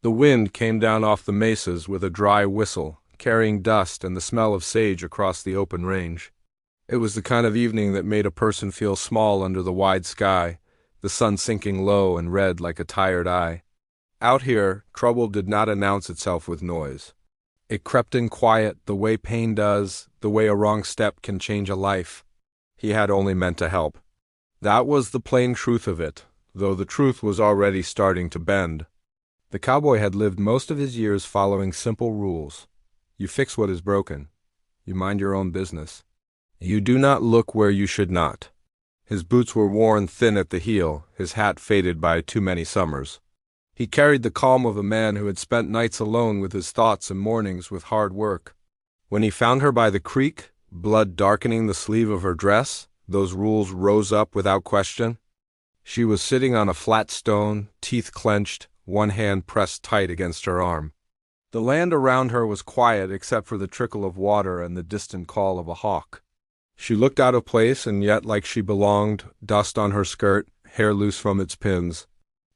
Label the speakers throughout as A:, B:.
A: The wind came down off the mesas with a dry whistle, carrying dust and the smell of sage across the open range. It was the kind of evening that made a person feel small under the wide sky, the sun sinking low and red like a tired eye. Out here, trouble did not announce itself with noise. It crept in quiet, the way pain does, the way a wrong step can change a life. He had only meant to help. That was the plain truth of it, though the truth was already starting to bend. The cowboy had lived most of his years following simple rules. You fix what is broken. You mind your own business. You do not look where you should not. His boots were worn thin at the heel, his hat faded by too many summers. He carried the calm of a man who had spent nights alone with his thoughts and mornings with hard work. When he found her by the creek, blood darkening the sleeve of her dress, those rules rose up without question. She was sitting on a flat stone, teeth clenched, one hand pressed tight against her arm. The land around her was quiet except for the trickle of water and the distant call of a hawk. She looked out of place and yet like she belonged, dust on her skirt, hair loose from its pins.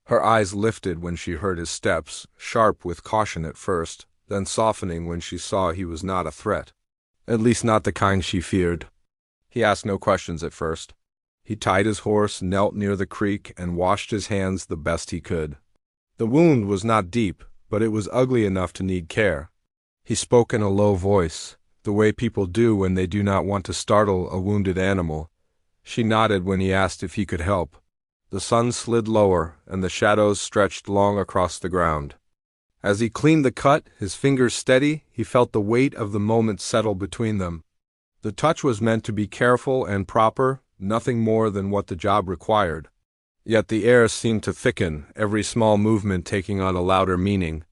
A: Her eyes lifted when she heard his steps, sharp with caution at first, then softening when she saw he was not a threat. At least not the kind she feared. He asked no questions at first. He tied his horse, knelt near the creek, and washed his hands the best he could. The wound was not deep, but it was ugly enough to need care. He spoke in a low voice, the way people do when they do not want to startle a wounded animal. She nodded when he asked if he could help. The sun slid lower, and the shadows stretched long across the ground. As he cleaned the cut, his fingers steady, he felt the weight of the moment settle between them. The touch was meant to be careful and proper, nothing more than what the job required. Yet the air seemed to thicken, every small movement taking on a louder meaning.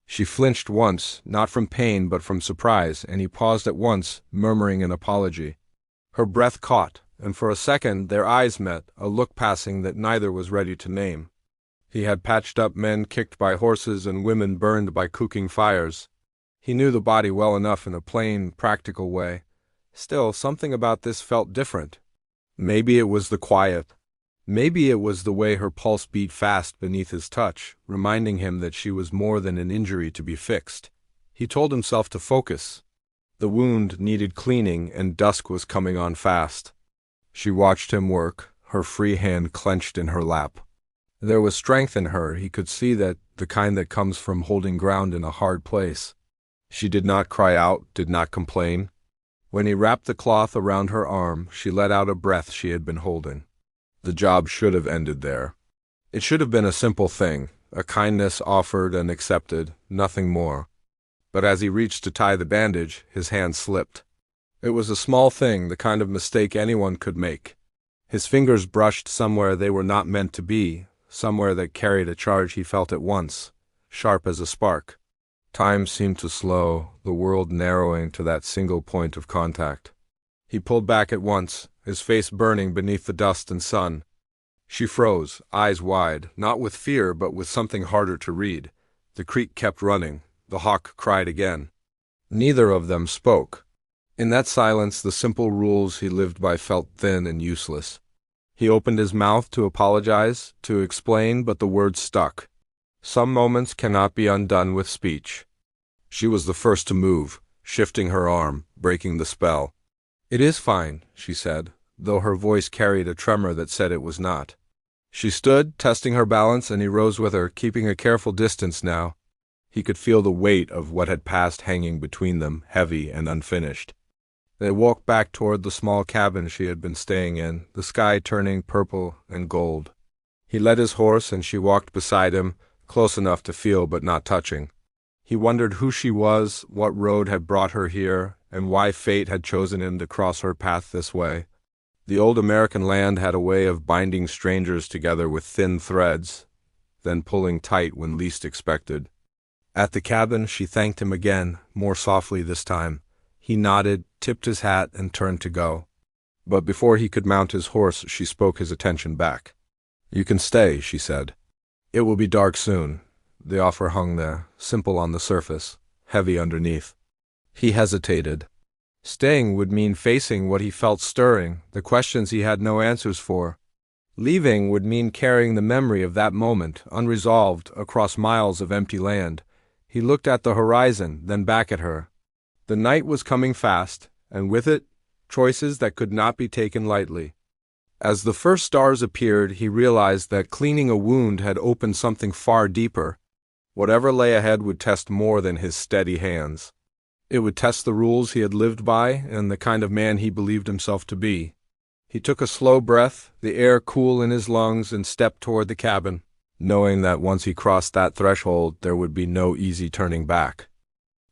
A: She flinched once, not from pain but from surprise, and he paused at once, murmuring an apology. Her breath caught, and for a second their eyes met, a look passing that neither was ready to name. He had patched up men kicked by horses and women burned by cooking fires. He knew the body well enough in a plain, practical way. Still, something about this felt different. Maybe it was the quiet. Maybe it was the way her pulse beat fast beneath his touch, reminding him that she was more than an injury to be fixed. He told himself to focus. The wound needed cleaning, and dusk was coming on fast. She watched him work, her free hand clenched in her lap. There was strength in her, he could see that, the kind that comes from holding ground in a hard place. She did not cry out, did not complain. When he wrapped the cloth around her arm, she let out a breath she had been holding. The job should have ended there. It should have been a simple thing, a kindness offered and accepted, nothing more. But as he reached to tie the bandage, his hand slipped. It was a small thing, the kind of mistake anyone could make. His fingers brushed somewhere they were not meant to be, somewhere that carried a charge he felt at once, sharp as a spark. Time seemed to slow, the world narrowing to that single point of contact. He pulled back at once, his face burning beneath the dust and sun. She froze, eyes wide, not with fear but with something harder to read. The creek kept running. The hawk cried again. Neither of them spoke. In that silence the simple rules he lived by felt thin and useless. He opened his mouth to apologize, to explain, but the words stuck. Some moments cannot be undone with speech. She was the first to move, shifting her arm, breaking the spell. "It is fine," she said, though her voice carried a tremor that said it was not. She stood, testing her balance, and he rose with her, keeping a careful distance now. He could feel the weight of what had passed hanging between them, heavy and unfinished. They walked back toward the small cabin she had been staying in, the sky turning purple and gold. He led his horse and she walked beside him, close enough to feel but not touching. He wondered who she was, what road had brought her here, and why fate had chosen him to cross her path this way. The old American land had a way of binding strangers together with thin threads, then pulling tight when least expected. At the cabin she thanked him again, more softly this time. He nodded, tipped his hat, and turned to go. But before he could mount his horse she spoke his attention back. "You can stay," she said. "It will be dark soon." The offer hung there, simple on the surface, heavy underneath. He hesitated. Staying would mean facing what he felt stirring, the questions he had no answers for. Leaving would mean carrying the memory of that moment, unresolved, across miles of empty land. He looked at the horizon, then back at her. The night was coming fast, and with it, choices that could not be taken lightly. As the first stars appeared, he realized that cleaning a wound had opened something far deeper. Whatever lay ahead would test more than his steady hands. It would test the rules he had lived by and the kind of man he believed himself to be. He took a slow breath, the air cool in his lungs, and stepped toward the cabin, knowing that once he crossed that threshold, there would be no easy turning back.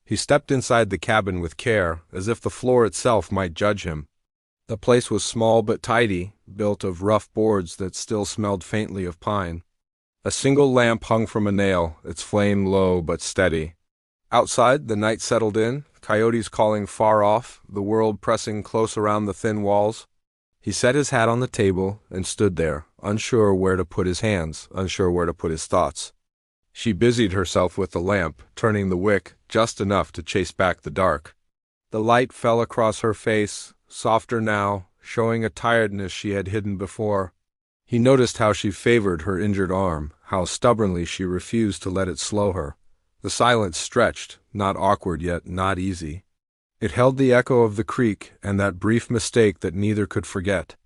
A: He stepped inside the cabin with care, as if the floor itself might judge him. The place was small but tidy, built of rough boards that still smelled faintly of pine. A single lamp hung from a nail, its flame low but steady. Outside, the night settled in, coyotes calling far off, the world pressing close around the thin walls. He set his hat on the table and stood there, unsure where to put his hands, unsure where to put his thoughts. She busied herself with the lamp, turning the wick just enough to chase back the dark. The light fell across her face, softer now, showing a tiredness she had hidden before. He noticed how she favored her injured arm, how stubbornly she refused to let it slow her. The silence stretched, not awkward yet not easy. It held the echo of the creek and that brief mistake that neither could forget.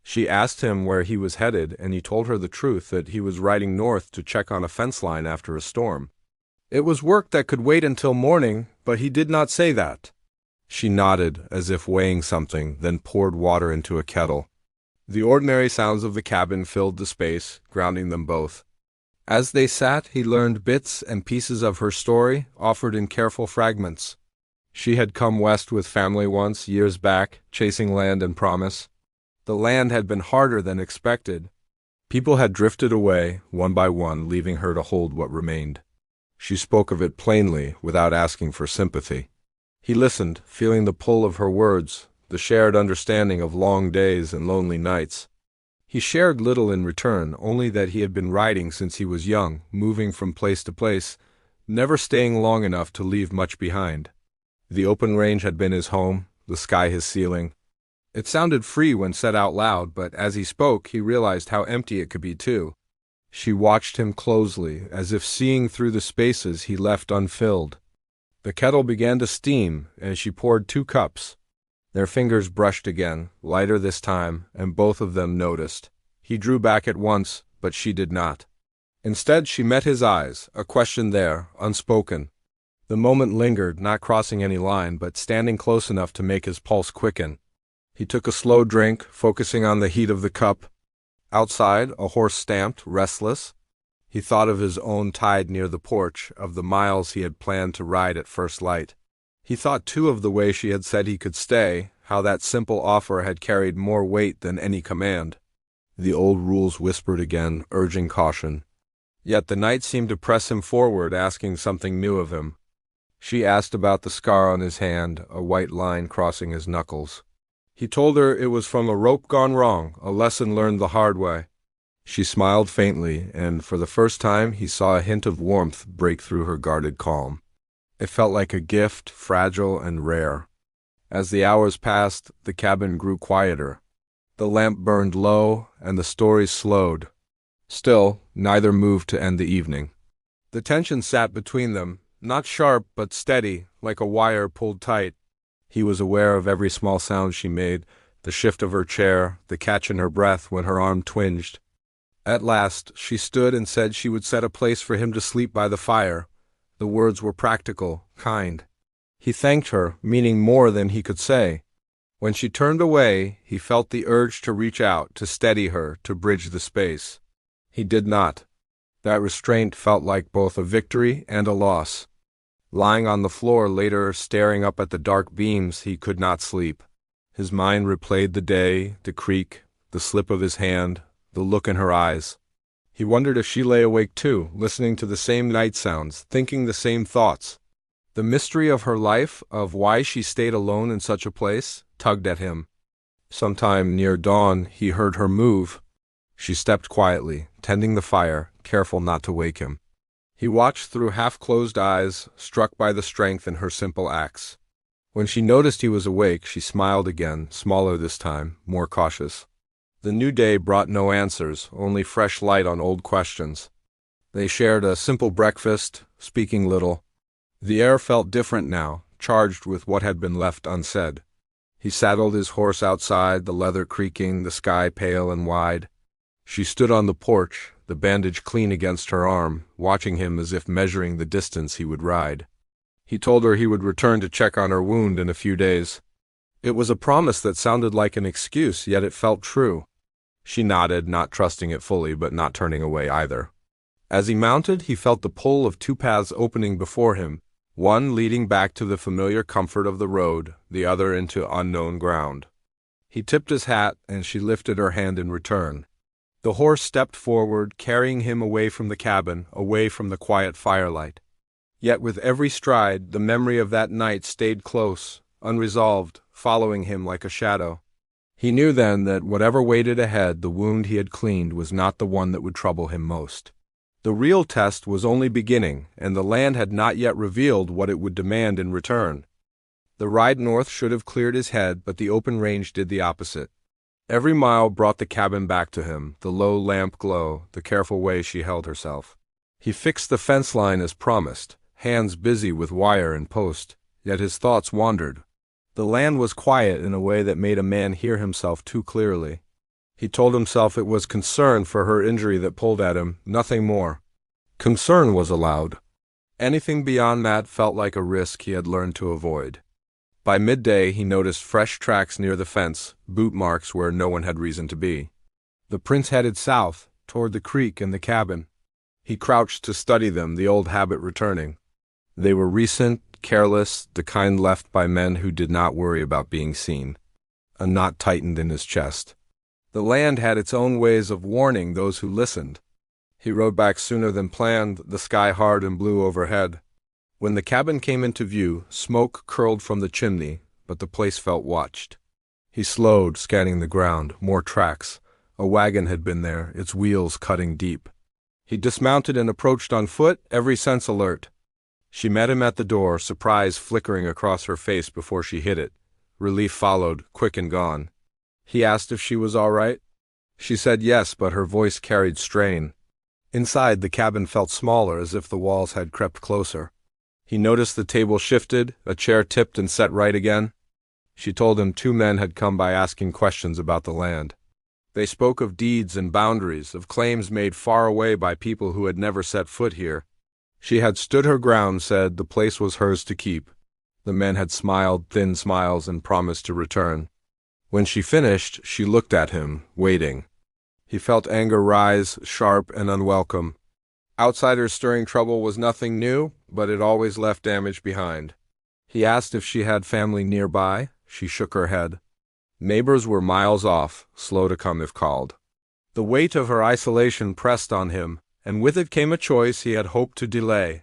A: She asked him where he was headed, and he told her the truth that he was riding north to check on a fence line after a storm. It was work that could wait until morning, but he did not say that. She nodded, as if weighing something, then poured water into a kettle. The ordinary sounds of the cabin filled the space, grounding them both. As they sat, he learned bits and pieces of her story, offered in careful fragments. She had come west with family once, years back, chasing land and promise. The land had been harder than expected. People had drifted away, one by one, leaving her to hold what remained. She spoke of it plainly, without asking for sympathy. He listened, feeling the pull of her words, the shared understanding of long days and lonely nights. He shared little in return, only that he had been riding since he was young, moving from place to place, never staying long enough to leave much behind. The open range had been his home, the sky his ceiling. It sounded free when said out loud, but as he spoke, he realized how empty it could be too. She watched him closely, as if seeing through the spaces he left unfilled. The kettle began to steam, and she poured 2 cups. Their fingers brushed again, lighter this time, and both of them noticed. He drew back at once, but she did not. Instead, she met his eyes, a question there, unspoken. The moment lingered, not crossing any line, but standing close enough to make his pulse quicken. He took a slow drink, focusing on the heat of the cup. Outside, a horse stamped, restless. He thought of his own tide near the porch, of the miles he had planned to ride at first light. He thought too of the way she had said he could stay, how that simple offer had carried more weight than any command. The old rules whispered again, urging caution. Yet the night seemed to press him forward, asking something new of him. She asked about the scar on his hand, a white line crossing his knuckles. He told her it was from a rope gone wrong, a lesson learned the hard way. She smiled faintly, and for the first time he saw a hint of warmth break through her guarded calm. It felt like a gift, fragile and rare. As the hours passed, the cabin grew quieter. The lamp burned low, and the stories slowed. Still, neither moved to end the evening. The tension sat between them, not sharp but steady, like a wire pulled tight. He was aware of every small sound she made, the shift of her chair, the catch in her breath when her arm twinged. At last, she stood and said she would set a place for him to sleep by the fire. The words were practical, kind. He thanked her, meaning more than he could say. When she turned away, he felt the urge to reach out, to steady her, to bridge the space. He did not. That restraint felt like both a victory and a loss. Lying on the floor later, staring up at the dark beams, he could not sleep. His mind replayed the day, the creek, the slip of his hand, the look in her eyes. He wondered if she lay awake too, listening to the same night sounds, thinking the same thoughts. The mystery of her life, of why she stayed alone in such a place, tugged at him. Sometime near dawn, he heard her move. She stepped quietly, tending the fire, careful not to wake him. He watched through half-closed eyes, struck by the strength in her simple acts. When she noticed he was awake, she smiled again, smaller this time, more cautious. The new day brought no answers, only fresh light on old questions. They shared a simple breakfast, speaking little. The air felt different now, charged with what had been left unsaid. He saddled his horse outside, the leather creaking, the sky pale and wide. She stood on the porch, the bandage clean against her arm, watching him as if measuring the distance he would ride. He told her he would return to check on her wound in a few days. It was a promise that sounded like an excuse, yet it felt true. She nodded, not trusting it fully, but not turning away either. As he mounted, he felt the pull of two paths opening before him, one leading back to the familiar comfort of the road, the other into unknown ground. He tipped his hat, and she lifted her hand in return. The horse stepped forward, carrying him away from the cabin, away from the quiet firelight. Yet with every stride, the memory of that night stayed close, unresolved, following him like a shadow. He knew then that whatever waited ahead, the wound he had cleaned was not the one that would trouble him most. The real test was only beginning, and the land had not yet revealed what it would demand in return. The ride north should have cleared his head, but the open range did the opposite. Every mile brought the cabin back to him, the low lamp glow, the careful way she held herself. He fixed the fence line as promised, hands busy with wire and post, yet his thoughts wandered. The land was quiet in a way that made a man hear himself too clearly. He told himself it was concern for her injury that pulled at him, nothing more. Concern was allowed. Anything beyond that felt like a risk he had learned to avoid. By midday he noticed fresh tracks near the fence, boot marks where no one had reason to be. The prince headed south, toward the creek and the cabin. He crouched to study them, the old habit returning. They were recent, careless, the kind left by men who did not worry about being seen. A knot tightened in his chest. The land had its own ways of warning those who listened. He rode back sooner than planned, the sky hard and blue overhead. When the cabin came into view, smoke curled from the chimney, but the place felt watched. He slowed, scanning the ground, more tracks. A wagon had been there, its wheels cutting deep. He dismounted and approached on foot, every sense alert. She met him at the door, surprise flickering across her face before she hid it. Relief followed, quick and gone. He asked if she was all right. She said yes, but her voice carried strain. Inside, the cabin felt smaller, as if the walls had crept closer. He noticed the table shifted, a chair tipped and set right again. She told him 2 men had come by asking questions about the land. They spoke of deeds and boundaries, of claims made far away by people who had never set foot here. She had stood her ground, said the place was hers to keep. The men had smiled thin smiles and promised to return. When she finished, she looked at him, waiting. He felt anger rise, sharp and unwelcome. Outsiders stirring trouble was nothing new, but it always left damage behind. He asked if she had family nearby. She shook her head. Neighbors were miles off, slow to come if called. The weight of her isolation pressed on him, and with it came a choice he had hoped to delay.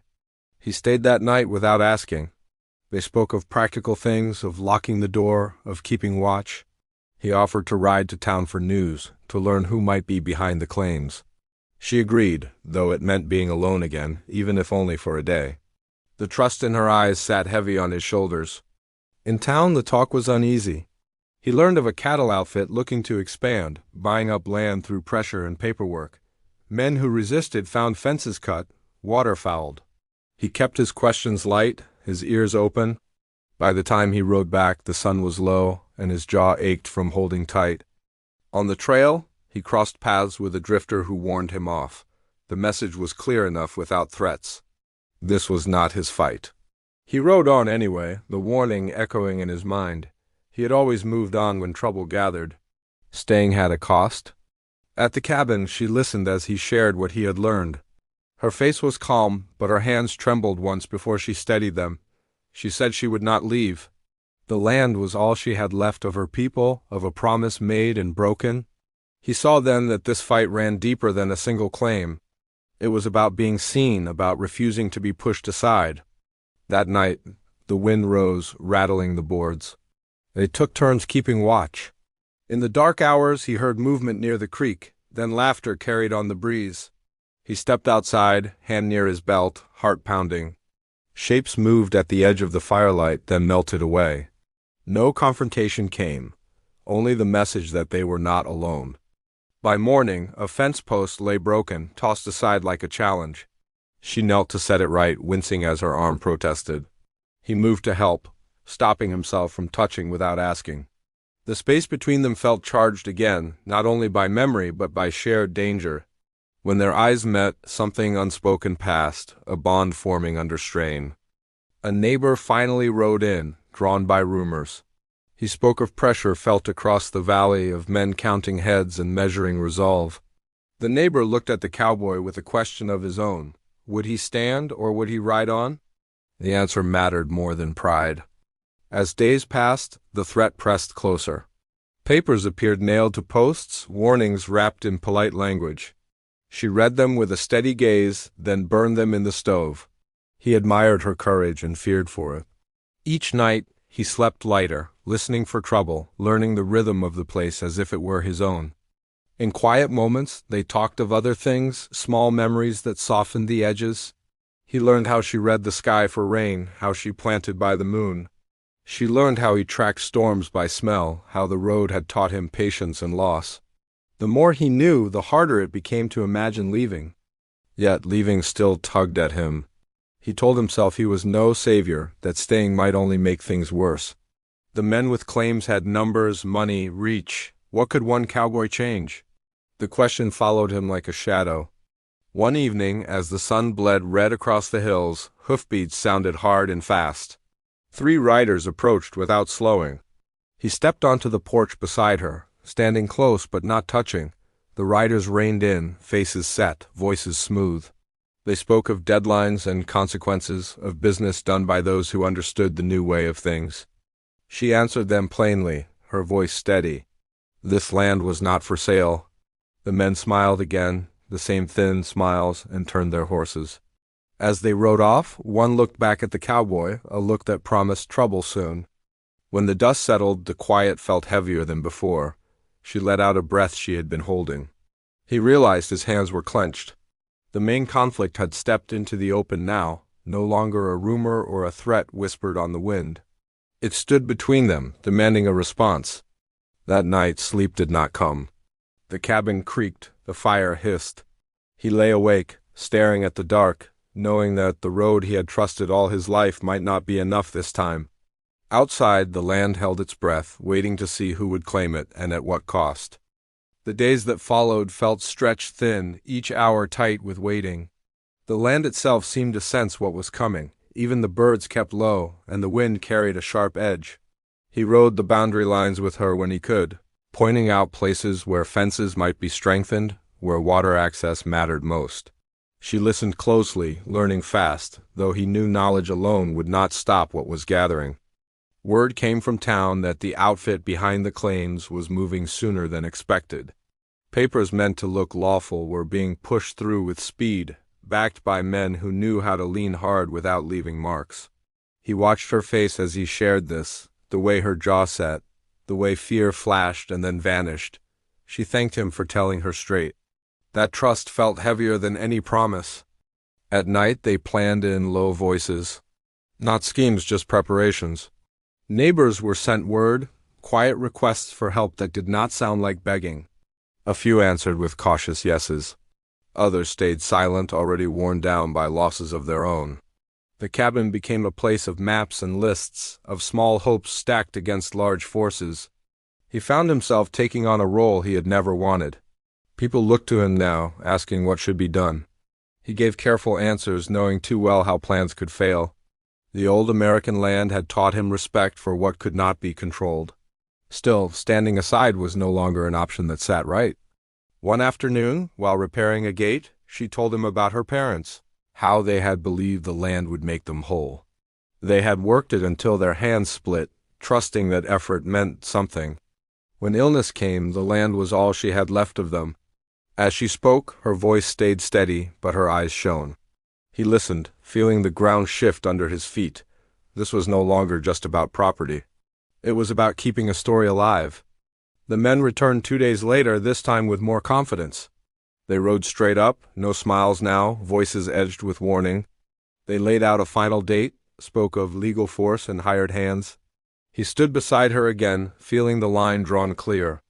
A: He stayed that night without asking. They spoke of practical things, of locking the door, of keeping watch. He offered to ride to town for news, to learn who might be behind the claims. She agreed, though it meant being alone again, even if only for a day. The trust in her eyes sat heavy on his shoulders. In town, the talk was uneasy. He learned of a cattle outfit looking to expand, buying up land through pressure and paperwork. Men who resisted found fences cut, water fouled. He kept his questions light, his ears open. By the time he rode back, the sun was low, and his jaw ached from holding tight. On the trail, he crossed paths with a drifter who warned him off. The message was clear enough without threats. This was not his fight. He rode on anyway, the warning echoing in his mind. He had always moved on when trouble gathered. Staying had a cost. At the cabin, she listened as he shared what he had learned. Her face was calm, but her hands trembled once before she steadied them. She said she would not leave. The land was all she had left of her people, of a promise made and broken. He saw then that this fight ran deeper than a single claim. It was about being seen, about refusing to be pushed aside. That night, the wind rose, rattling the boards. They took turns keeping watch. In the dark hours, he heard movement near the creek, then laughter carried on the breeze. He stepped outside, hand near his belt, heart pounding. Shapes moved at the edge of the firelight, then melted away. No confrontation came, only the message that they were not alone. By morning, a fence post lay broken, tossed aside like a challenge. She knelt to set it right, wincing as her arm protested. He moved to help, stopping himself from touching without asking. The space between them felt charged again, not only by memory but by shared danger. When their eyes met, something unspoken passed, a bond forming under strain. A neighbor finally rode in, drawn by rumors. He spoke of pressure felt across the valley, of men counting heads and measuring resolve. The neighbor looked at the cowboy with a question of his own. Would he stand or would he ride on? The answer mattered more than pride. As days passed, the threat pressed closer. Papers appeared nailed to posts, warnings wrapped in polite language. She read them with a steady gaze, then burned them in the stove. He admired her courage and feared for it. Each night, he slept lighter, listening for trouble, learning the rhythm of the place as if it were his own. In quiet moments, they talked of other things, small memories that softened the edges. He learned how she read the sky for rain, how she planted by the moon. She learned how he tracked storms by smell, how the road had taught him patience and loss. The more he knew, the harder it became to imagine leaving. Yet leaving still tugged at him. He told himself he was no savior, that staying might only make things worse. The men with claims had numbers, money, reach. What could one cowboy change? The question followed him like a shadow. One evening, as the sun bled red across the hills, hoofbeats sounded hard and fast. 3 riders approached without slowing. He stepped onto the porch beside her, standing close but not touching. The riders reined in, faces set, voices smooth. They spoke of deadlines and consequences, of business done by those who understood the new way of things. She answered them plainly, her voice steady. This land was not for sale. The men smiled again, the same thin smiles, and turned their horses. As they rode off, one looked back at the cowboy, a look that promised trouble soon. When the dust settled, the quiet felt heavier than before. She let out a breath she had been holding. He realized his hands were clenched. The main conflict had stepped into the open now, no longer a rumor or a threat whispered on the wind. It stood between them, demanding a response. That night, sleep did not come. The cabin creaked, the fire hissed. He lay awake, staring at the dark, knowing that the road he had trusted all his life might not be enough this time. Outside, the land held its breath, waiting to see who would claim it and at what cost. The days that followed felt stretched thin, each hour tight with waiting. The land itself seemed to sense what was coming. Even the birds kept low, and the wind carried a sharp edge. He rode the boundary lines with her when he could, pointing out places where fences might be strengthened, where water access mattered most. She listened closely, learning fast, though he knew knowledge alone would not stop what was gathering. Word came from town that the outfit behind the claims was moving sooner than expected. Papers meant to look lawful were being pushed through with speed, backed by men who knew how to lean hard without leaving marks. He watched her face as he shared this, the way her jaw set, the way fear flashed and then vanished. She thanked him for telling her straight. That trust felt heavier than any promise. At night they planned in low voices. Not schemes, just preparations. Neighbors were sent word, quiet requests for help that did not sound like begging. A few answered with cautious yeses. Others stayed silent, already worn down by losses of their own. The cabin became a place of maps and lists, of small hopes stacked against large forces. He found himself taking on a role he had never wanted. People looked to him now, asking what should be done. He gave careful answers, knowing too well how plans could fail. The old American land had taught him respect for what could not be controlled. Still, standing aside was no longer an option that sat right. One afternoon, while repairing a gate, she told him about her parents, how they had believed the land would make them whole. They had worked it until their hands split, trusting that effort meant something. When illness came, the land was all she had left of them. As she spoke, her voice stayed steady, but her eyes shone. He listened, feeling the ground shift under his feet. This was no longer just about property. It was about keeping a story alive. The men returned 2 days later, this time with more confidence. They rode straight up, no smiles now, voices edged with warning. They laid out a final date, spoke of legal force and hired hands. He stood beside her again, feeling the line drawn clear.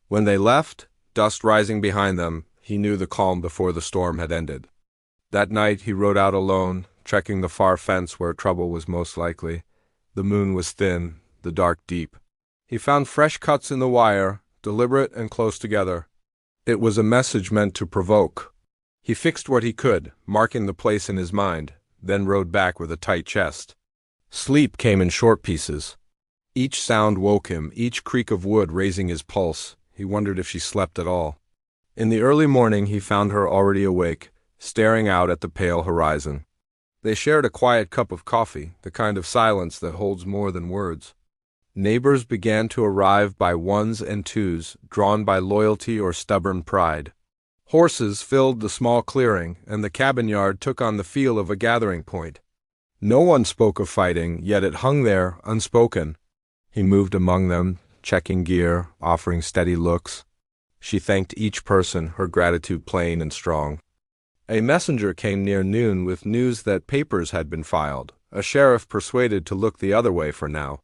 A: When they left, dust rising behind them. He knew the calm before the storm had ended. That night he rode out alone, checking the far fence where trouble was most likely. The moon was thin, the dark deep. He found fresh cuts in the wire, deliberate and close together. It was a message meant to provoke. He fixed what he could, marking the place in his mind, then rode back with a tight chest. Sleep came in short pieces. Each sound woke him, each creak of wood raising his pulse. He wondered if she slept at all. In the early morning he found her already awake, staring out at the pale horizon. They shared a quiet cup of coffee, the kind of silence that holds more than words. Neighbors began to arrive by ones and twos, drawn by loyalty or stubborn pride. Horses filled the small clearing, and the cabin yard took on the feel of a gathering point. No one spoke of fighting, yet it hung there, unspoken. He moved among them, checking gear, offering steady looks. She thanked each person, her gratitude plain and strong. A messenger came near noon with news that papers had been filed, a sheriff persuaded to look the other way for now.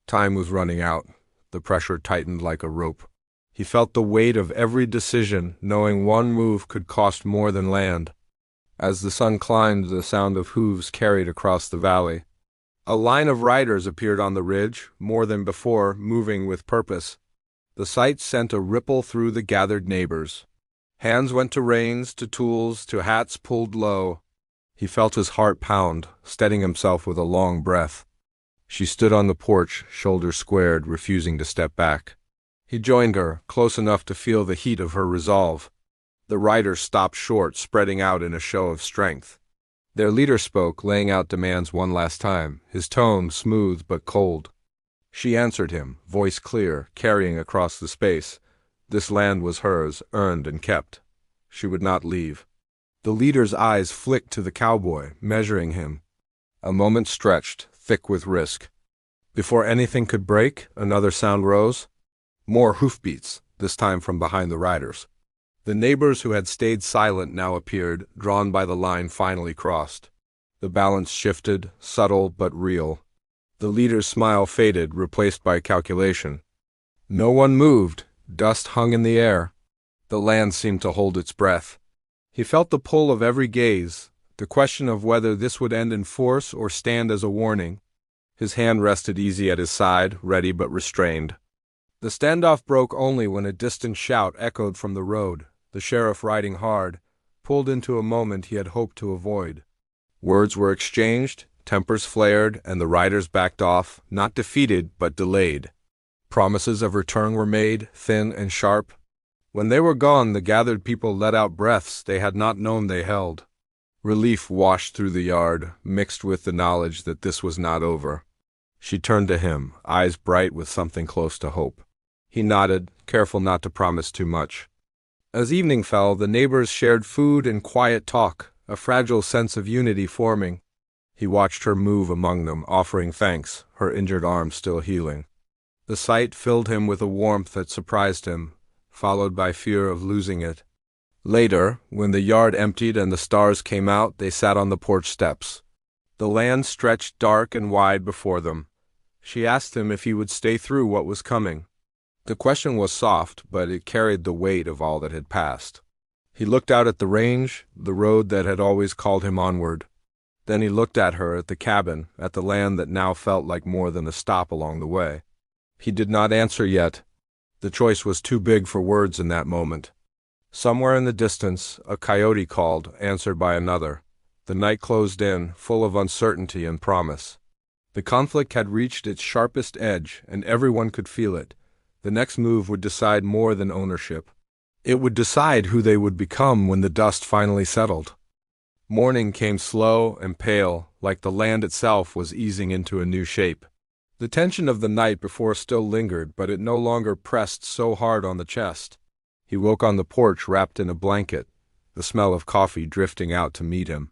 A: Time was running out. The pressure tightened like a rope. He felt the weight of every decision, knowing one move could cost more than land. As the sun climbed, the sound of hooves carried across the valley. A line of riders appeared on the ridge, more than before, moving with purpose. The sight sent a ripple through the gathered neighbors. Hands went to reins, to tools, to hats pulled low. He felt his heart pound, steadying himself with a long breath. She stood on the porch, shoulders squared, refusing to step back. He joined her, close enough to feel the heat of her resolve. The riders stopped short, spreading out in a show of strength. Their leader spoke, laying out demands one last time, his tone smooth but cold. She answered him, voice clear, carrying across the space. This land was hers, earned and kept. She would not leave. The leader's eyes flicked to the cowboy, measuring him. A moment stretched, thick with risk. Before anything could break, another sound rose. More hoofbeats, this time from behind the riders. The neighbors who had stayed silent now appeared, drawn by the line finally crossed. The balance shifted, subtle but real. The leader's smile faded, replaced by calculation. No one moved. Dust hung in the air. The land seemed to hold its breath. He felt the pull of every gaze, the question of whether this would end in force or stand as a warning. His hand rested easy at his side, ready but restrained. The standoff broke only when a distant shout echoed from the road. The sheriff, riding hard, pulled into a moment he had hoped to avoid. Words were exchanged, tempers flared, and the riders backed off, not defeated but delayed. Promises of return were made, thin and sharp. When they were gone, the gathered people let out breaths they had not known they held. Relief washed through the yard, mixed with the knowledge that this was not over. She turned to him, eyes bright with something close to hope. He nodded, careful not to promise too much. As evening fell, the neighbors shared food and quiet talk, a fragile sense of unity forming. He watched her move among them, offering thanks, her injured arm still healing. The sight filled him with a warmth that surprised him, followed by fear of losing it. Later, when the yard emptied and the stars came out, they sat on the porch steps. The land stretched dark and wide before them. She asked him if he would stay through what was coming. The question was soft, but it carried the weight of all that had passed. He looked out at the range, the road that had always called him onward. Then he looked at her, at the cabin, at the land that now felt like more than a stop along the way. He did not answer yet. The choice was too big for words in that moment. Somewhere in the distance, a coyote called, answered by another. The night closed in, full of uncertainty and promise. The conflict had reached its sharpest edge, and everyone could feel it. The next move would decide more than ownership. It would decide who they would become when the dust finally settled. Morning came slow and pale, like the land itself was easing into a new shape. The tension of the night before still lingered, but it no longer pressed so hard on the chest. He woke on the porch wrapped in a blanket, the smell of coffee drifting out to meet him.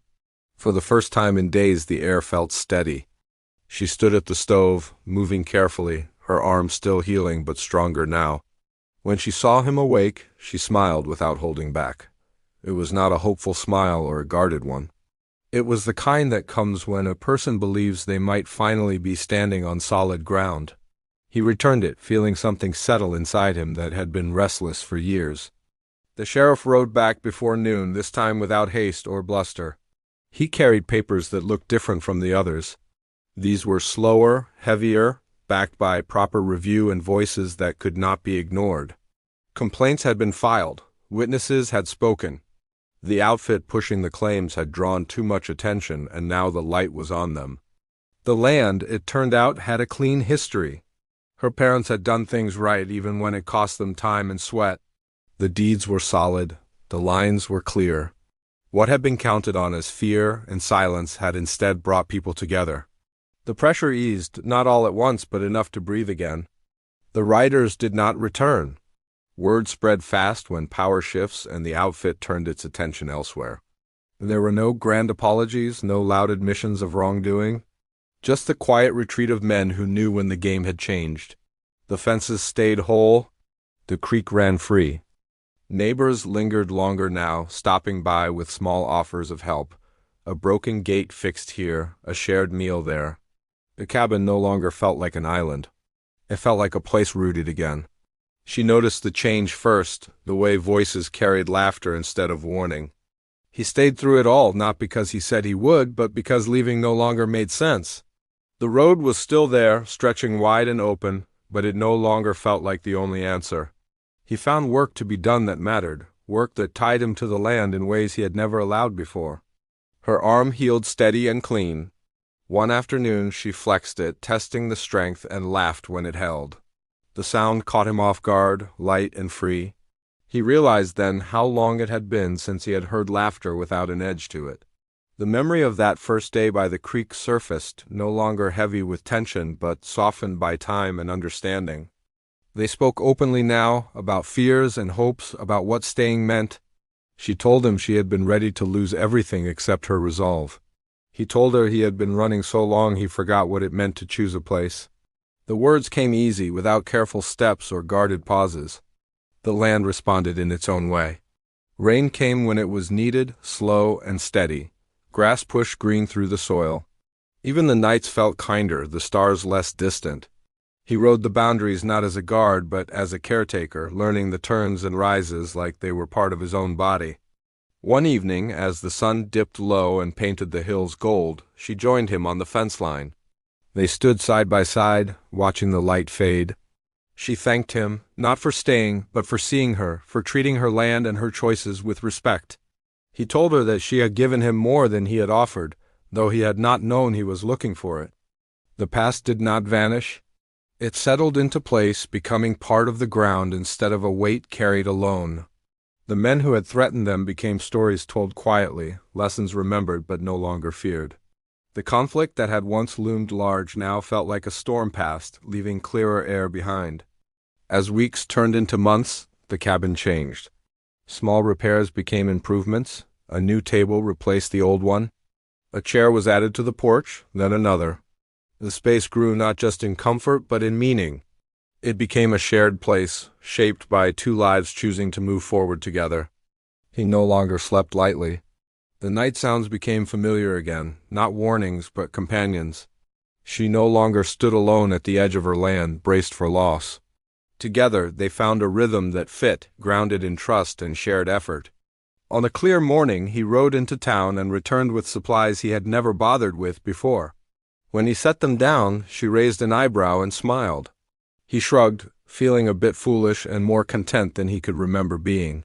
A: For the first time in days the air felt steady. She stood at the stove, moving carefully, her arm still healing but stronger now. When she saw him awake, she smiled without holding back. It was not a hopeful smile or a guarded one. It was the kind that comes when a person believes they might finally be standing on solid ground. He returned it, feeling something settle inside him that had been restless for years. The sheriff rode back before noon, this time without haste or bluster. He carried papers that looked different from the others. These were slower, heavier, backed by proper review and voices that could not be ignored. Complaints had been filed. Witnesses had spoken. The outfit pushing the claims had drawn too much attention, and now the light was on them. The land, it turned out, had a clean history. Her parents had done things right even when it cost them time and sweat. The deeds were solid. The lines were clear. What had been counted on as fear and silence had instead brought people together. The pressure eased, not all at once, but enough to breathe again. The riders did not return. Word spread fast when power shifts and the outfit turned its attention elsewhere. There were no grand apologies, no loud admissions of wrongdoing. Just the quiet retreat of men who knew when the game had changed. The fences stayed whole. The creek ran free. Neighbors lingered longer now, stopping by with small offers of help. A broken gate fixed here, a shared meal there. The cabin no longer felt like an island. It felt like a place rooted again. She noticed the change first, the way voices carried laughter instead of warning. He stayed through it all, not because he said he would, but because leaving no longer made sense. The road was still there, stretching wide and open, but it no longer felt like the only answer. He found work to be done that mattered, work that tied him to the land in ways he had never allowed before. Her arm healed steady and clean. One afternoon she flexed it, testing the strength, and laughed when it held. The sound caught him off guard, light and free. He realized then how long it had been since he had heard laughter without an edge to it. The memory of that first day by the creek surfaced, no longer heavy with tension, but softened by time and understanding. They spoke openly now, about fears and hopes, about what staying meant. She told him she had been ready to lose everything except her resolve. He told her he had been running so long he forgot what it meant to choose a place. The words came easy, without careful steps or guarded pauses. The land responded in its own way. Rain came when it was needed, slow and steady. Grass pushed green through the soil. Even the nights felt kinder, the stars less distant. He rode the boundaries not as a guard, but as a caretaker, learning the turns and rises like they were part of his own body. One evening, as the sun dipped low and painted the hills gold, she joined him on the fence line. They stood side by side, watching the light fade. She thanked him, not for staying, but for seeing her, for treating her land and her choices with respect. He told her that she had given him more than he had offered, though he had not known he was looking for it. The past did not vanish. It settled into place, becoming part of the ground instead of a weight carried alone. The men who had threatened them became stories told quietly, lessons remembered but no longer feared. The conflict that had once loomed large now felt like a storm past, leaving clearer air behind. As weeks turned into months, the cabin changed. Small repairs became improvements. A new table replaced the old one. A chair was added to the porch, then another. The space grew not just in comfort but in meaning. It became a shared place, shaped by two lives choosing to move forward together. He no longer slept lightly. The night sounds became familiar again, not warnings but companions. She no longer stood alone at the edge of her land, braced for loss. Together they found a rhythm that fit, grounded in trust and shared effort. On a clear morning he rode into town and returned with supplies he had never bothered with before. When he set them down, she raised an eyebrow and smiled. He shrugged, feeling a bit foolish and more content than he could remember being.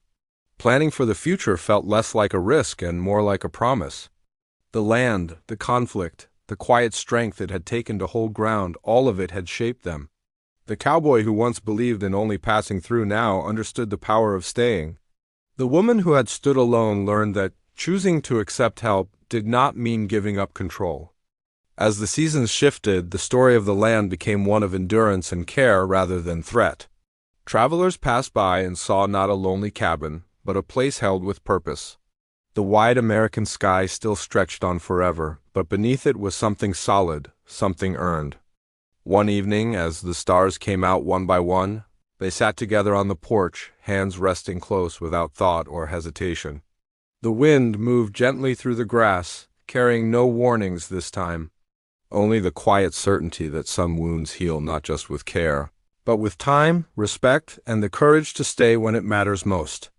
A: Planning for the future felt less like a risk and more like a promise. The land, the conflict, the quiet strength it had taken to hold ground, all of it had shaped them. The cowboy who once believed in only passing through now understood the power of staying. The woman who had stood alone learned that choosing to accept help did not mean giving up control. As the seasons shifted, the story of the land became one of endurance and care rather than threat. Travelers passed by and saw not a lonely cabin, but a place held with purpose. The wide American sky still stretched on forever, but beneath it was something solid, something earned. One evening, as the stars came out one by one, they sat together on the porch, hands resting close without thought or hesitation. The wind moved gently through the grass, carrying no warnings this time, only the quiet certainty that some wounds heal not just with care, but with time, respect, and the courage to stay when it matters most.